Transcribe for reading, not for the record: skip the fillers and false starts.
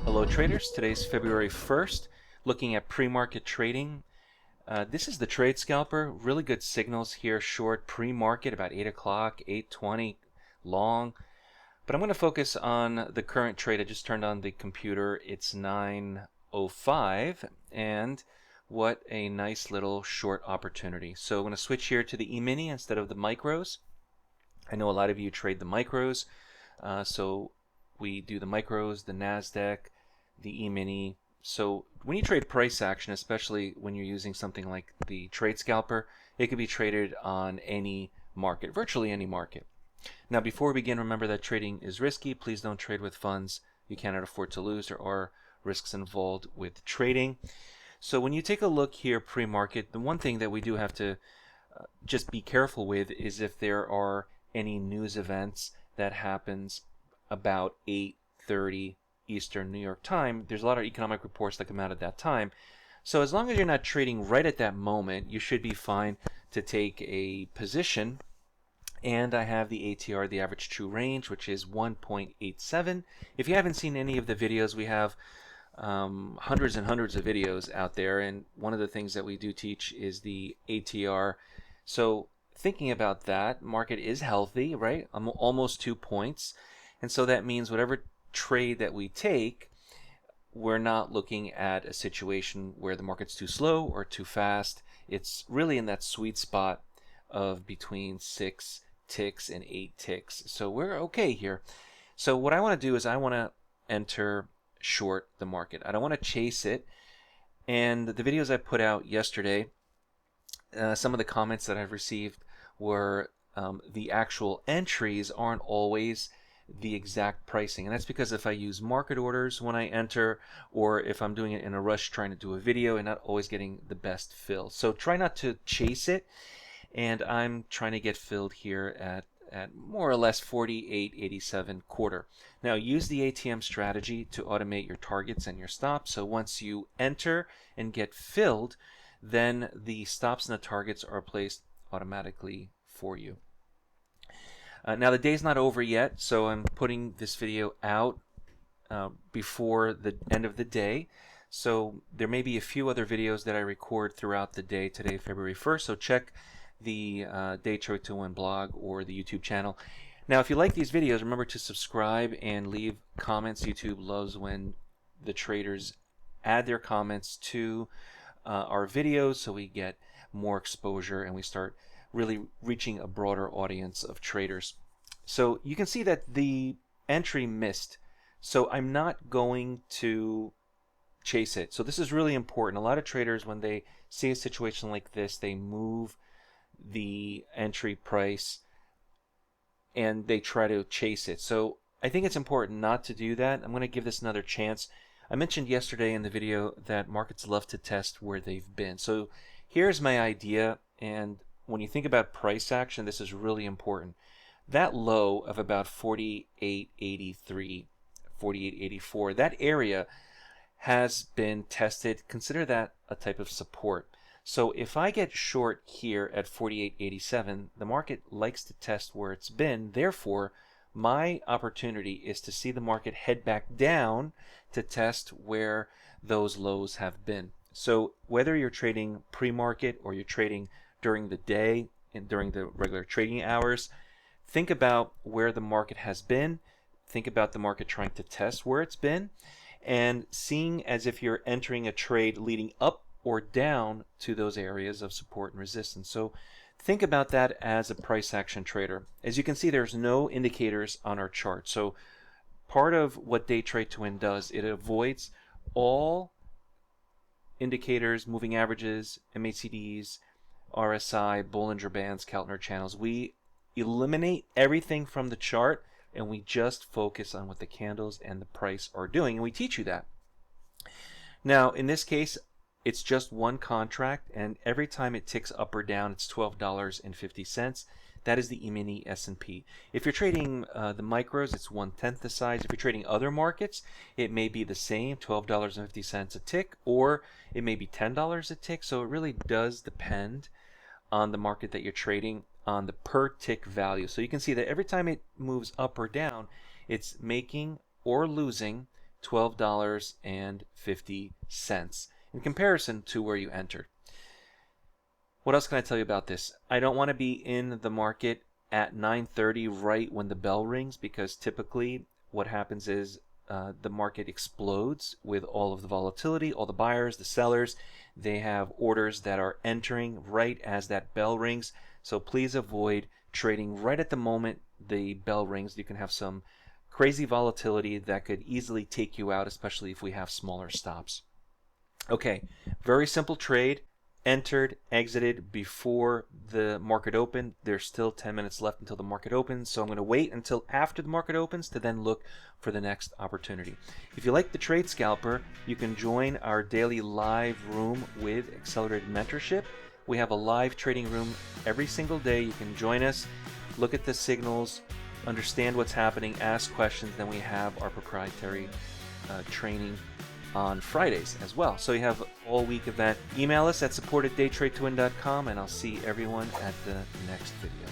Hello traders, today's February 1st, looking at pre-market trading. This is the Trade Scalper, really good signals here, short pre-market about 8 o'clock, 8:20, long. But I'm going to focus on the current trade. I just turned on the computer, it's 9:05, and what a nice little short opportunity. So I'm going to switch here to the E-mini instead of the micros. I know a lot of you trade the micros, so we do the micros, the NASDAQ, the E-mini. So when you trade price action, especially when you're using something like the Trade Scalper, it can be traded on any market, virtually any market. Now before we begin, remember that trading is risky. Please don't trade with funds you cannot afford to lose. There are risks involved with trading. So when you take a look here pre-market, the one thing that we do have to just be careful with is if there are any news events that happens about 8:30 Eastern New York time. There's a lot of economic reports that come out at that time. So as long as you're not trading right at that moment, you should be fine to take a position. And I have the ATR, the average true range, which is 1.87. If you haven't seen any of the videos, we have hundreds and hundreds of videos out there, and one of the things that we do teach is the ATR. So thinking about that, market is healthy, right? I'm almost 2 points, and so that means whatever trade that we take, we're not looking at a situation where the market's too slow or too fast. It's really in that sweet spot of between 6 ticks and 8 ticks. So we're okay here. So what I want to do is I want to enter short the market. I don't want to chase it. And the videos I put out yesterday, some of the comments that I've received were the actual entries aren't always the exact pricing, and that's because if I use market orders when I enter, or if I'm doing it in a rush trying to do a video and not always getting the best fill. So try not to chase it, and I'm trying to get filled here at more or less 48.87 quarter. Now use the ATM strategy to automate your targets and your stops. So once you enter and get filled, then the stops and the targets are placed automatically for you. Now the day's not over yet, so I'm putting this video out before the end of the day. So there may be a few other videos that I record throughout the day today, February 1st. So check the Daytradetowin blog or the YouTube channel. Now if you like these videos, remember to subscribe and leave comments. YouTube loves when the traders add their comments to our videos, so we get more exposure and we start really reaching a broader audience of traders. So you can see that the entry missed. So I'm not going to chase it. So this is really important. A lot of traders, when they see a situation like this, they move the entry price and they try to chase it. So I think it's important not to do that. I'm going to give this another chance. I mentioned yesterday in the video that markets love to test where they've been. So here's my idea, and when you think about price action, this is really important. That low of about 48.83, 48.84, that area has been tested. Consider that a type of support. So if I get short here at 48.87, the market likes to test where it's been. Therefore, my opportunity is to see the market head back down to test where those lows have been. So whether you're trading pre-market or you're trading during the day and during the regular trading hours, think about where the market has been. Think about the market trying to test where it's been, and seeing as if you're entering a trade leading up or down to those areas of support and resistance. So think about that as a price action trader. As you can see, there's no indicators on our chart. So part of what Daytradetowin does, it avoids all indicators, moving averages, MACDs, RSI, Bollinger Bands, Keltner channels. We eliminate everything from the chart and we just focus on what the candles and the price are doing, and we teach you that. Now in this case, it's just one contract, and every time it ticks up or down, it's $12.50. That is the E-mini S&P. If you're trading the micros, it's 1/10 the size. If you're trading other markets, it may be the same, $12.50 a tick, or it may be $10 a tick. So it really does depend on the market that you're trading, on the per tick value. So you can see that every time it moves up or down, it's making or losing $12.50 in comparison to where you entered. What else can I tell you about this? I don't want to be in the market at 9:30 right when the bell rings, because typically what happens is the market explodes with all of the volatility, all the buyers, the sellers. They have orders that are entering right as that bell rings. So please avoid trading right at the moment the bell rings. You can have some crazy volatility that could easily take you out, especially if we have smaller stops. Okay, very simple trade. Entered, exited before the market opened. There's still 10 minutes left until the market opens, so I'm going to wait until after the market opens to then look for the next opportunity. If you like the Trade Scalper, you can join our daily live room with Accelerated Mentorship. We have a live trading room every single day. You can join us, look at the signals, understand what's happening, ask questions. Then we have our proprietary training on Fridays as well. So you have all week event. Email us at support@daytradetowin.com, and I'll see everyone at the next video.